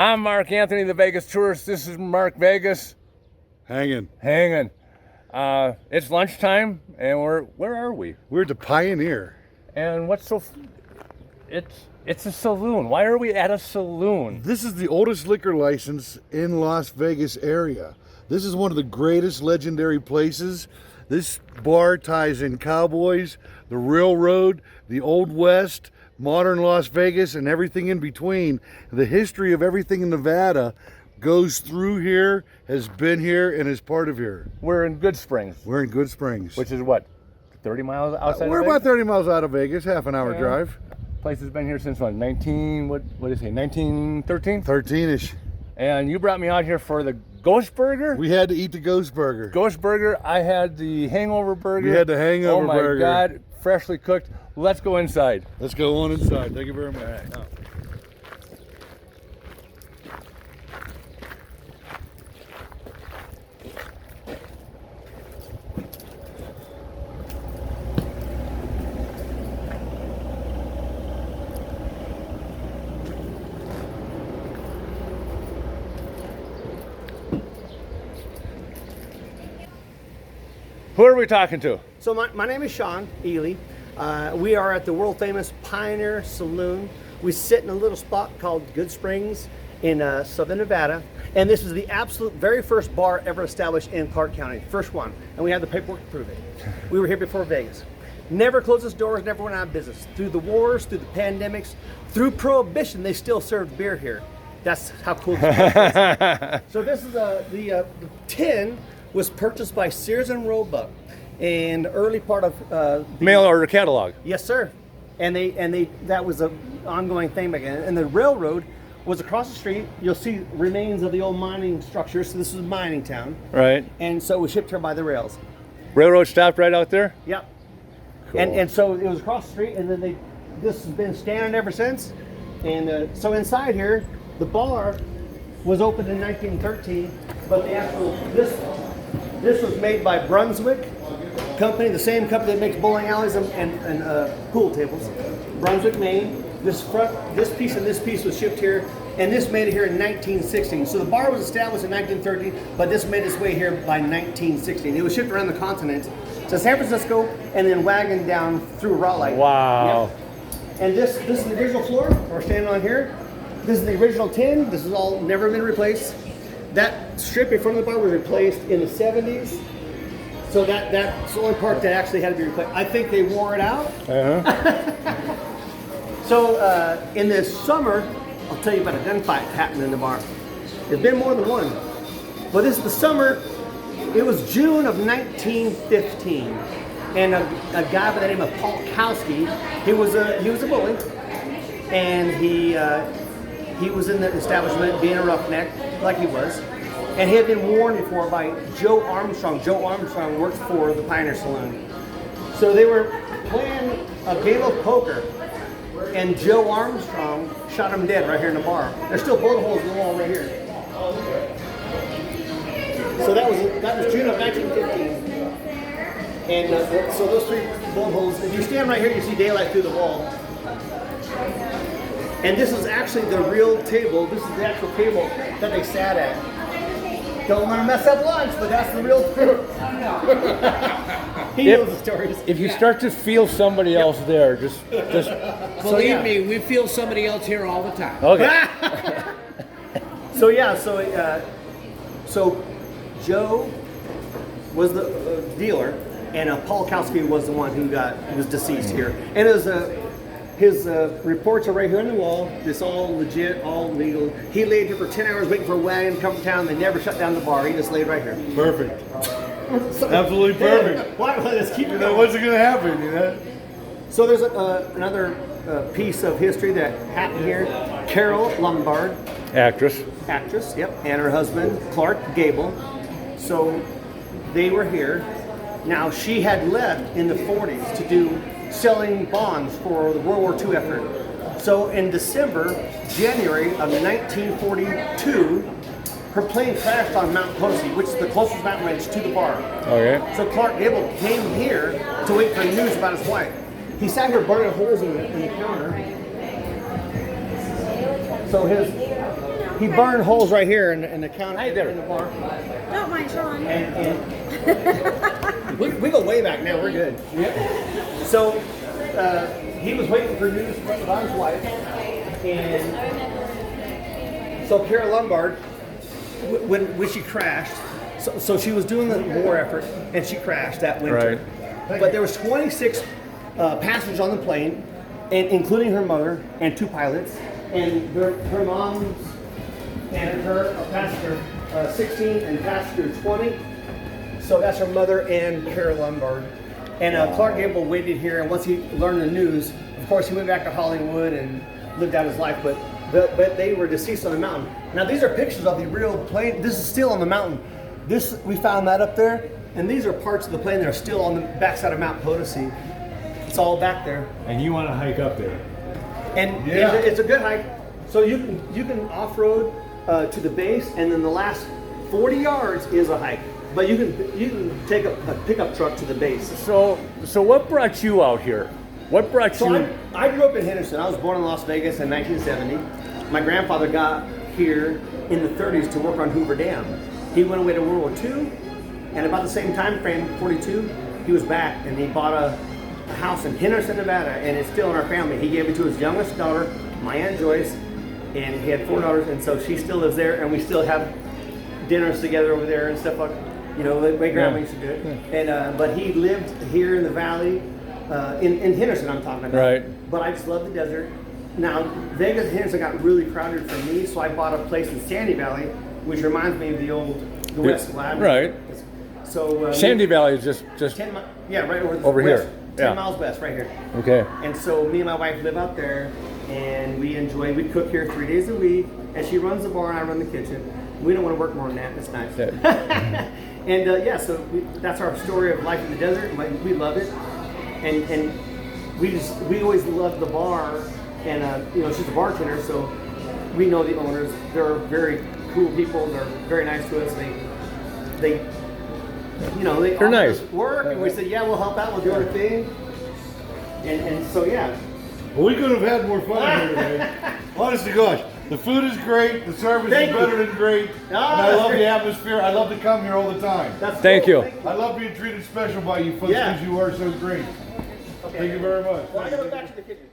I'm Mark Anthony, the Vegas tourist. This is Mark Vegas. Hanging. It's lunchtime, and where are we? We're at the Pioneer. And it's a saloon. Why are we at a saloon? This is the oldest liquor license in Las Vegas area. This is one of the greatest legendary places. This bar ties in cowboys, the railroad, the Old West, modern Las Vegas, and everything in between. The history of everything in Nevada goes through here, has been here, and is part of here. We're in Goodsprings. We're in Goodsprings. Which is what, 30 miles outside We're of about Vegas? 30 miles out of Vegas, half an hour drive. Place has been here since what, 1913? 13-ish. And you brought me out here for the Ghost Burger? We had to eat the Ghost Burger. Ghost Burger. I had the Hangover Burger. We had the Hangover Burger. Oh my God, freshly cooked. Let's go inside. Let's go on inside. Thank you very much. Oh. Who are we talking to? So my name is Sean Ely. We are at the world famous Pioneer Saloon. We sit in a little spot called Goodsprings in Southern Nevada. And this is the absolute very first bar ever established in Clark County. First one. And we have the paperwork to prove it. We were here before Vegas. Never closed its doors, never went out of business. Through the wars, through the pandemics, through Prohibition, they still served beer here. That's how cool this place is. So this is the tin was purchased by Sears and Roebuck in the early part of Mail order catalog. Yes, sir. And that was an ongoing thing back then. And the railroad was across the street. You'll see remains of the old mining structure. So this is a mining town. Right. And so it was shipped here by the rails. Railroad stopped right out there? Yep. Cool. And so it was across the street, and then this has been standing ever since. And so inside here, the bar was opened in 1913, but the actual this was made by Brunswick Company, the same company that makes bowling alleys and pool tables. Brunswick, Maine. This piece and this piece was shipped here, and this made it here in 1916. So the bar was established in 1913, but this made its way here by 1916. It was shipped around the continent to San Francisco and then wagoned down through Raleigh. Wow. Yep. And this is the original floor we're standing on here. This is the original tin. This has all never been replaced. That strip in front of the bar was replaced in the 70s. So that's the only part that actually had to be replaced. I think they wore it out. So in this summer, I'll tell you about a gunfight happening in the bar. There's been more than one. But this is the summer. It was June of 1915. And a guy by the name of Paul Kowski, he was a bully. And he was in the establishment being a roughneck, like he was. And he had been warned before by Joe Armstrong. Joe Armstrong worked for the Pioneer Saloon. So they were playing a game of poker, and Joe Armstrong shot him dead right here in the bar. There's still bullet holes in the wall right here. So that was June of 1915. And so those three bullet holes, if you stand right here, you see daylight through the wall. And this is actually the real table. This is the actual table that they sat at. Don't want to mess up lunch, but that's the real truth. He knows the stories. If you start to feel somebody else there, just believe me, we feel somebody else here all the time. Okay. So Joe was the dealer, and Paul Kowski was the one who was deceased here. And it was his reports are right here on the wall. This all legit, all legal. He laid here for 10 hours waiting for a wagon to come from town. They never shut down the bar. He just laid right here. Perfect. Absolutely perfect. Why? Let's keep it going. What's going to happen? You know? So there's another piece of history that happened here. Carol Lombard, Actress, yep, and her husband Clark Gable. So they were here. Now she had left in the 40s to do selling bonds for the World War II effort. So in January of 1942, her plane crashed on Mount Posey, which is the closest mountain range to the bar. Okay. So Clark Gable came here to wait for news about his wife. He sat here burning holes in the counter. So he burned holes right here in the counter in the bar. Don't mind Sean. And we go way back now. We're good. So he was waiting for news about his wife, and so Kara Lombard, when she crashed, so she was doing the war effort, and she crashed that winter. Right. But there was 26 passengers on the plane, and including her mother and 2 pilots, and her mom's and her passenger 16 and passenger 20. So that's her mother and Kara Lombard. And Clark Gable waited here, and once he learned the news, of course he went back to Hollywood and lived out his life, but they were deceased on the mountain. Now these are pictures of the real plane. This is still on the mountain. We found that up there, and these are parts of the plane that are still on the backside of Mount Potosi. It's all back there. And you want to hike up there? And it's a good hike. So you can off-road to the base, and then the last 40 yards is a hike. But you can take a pickup truck to the base. So what brought you out here? What brought So you? I grew up in Henderson. I was born in Las Vegas in 1970. My grandfather got here in the 30s to work on Hoover Dam. He went away to World War II, and about the same time frame, 42, he was back, and he bought a house in Henderson, Nevada, and it's still in our family. He gave it to his youngest daughter, my Aunt Joyce, and he had 4 daughters, and so she still lives there, and we still have dinners together over there and stuff like, my grandma used to do it. And but he lived here in the valley, in Henderson I'm talking about. Right. But I just love the desert. Now, Vegas and Henderson got really crowded for me, so I bought a place in Sandy Valley, which reminds me of the West Lab. Right. So Sandy Valley is just 10 right over west, here. 10 miles west, right here. Okay. And so me and my wife live out there, and we cook here 3 days a week, and she runs the bar and I run the kitchen. We don't want to work more than that. It's nice. And so that's our story of life in the desert. We love it, and we always loved the bar, and she's a bartender, so we know the owners. They're very cool people. They're very nice to us. They're nice. us work, and we said, yeah, we'll help out. We'll do our thing, and so yeah. Well, we could have had more fun here today. Honest to gosh, the food is great, the service Thank is you. better than great, and I love the atmosphere. I love to come here all the time. Thank you. I love being treated special by you folks because you are so great. Okay. Thank you very much. Well, I gotta go back to the kitchen.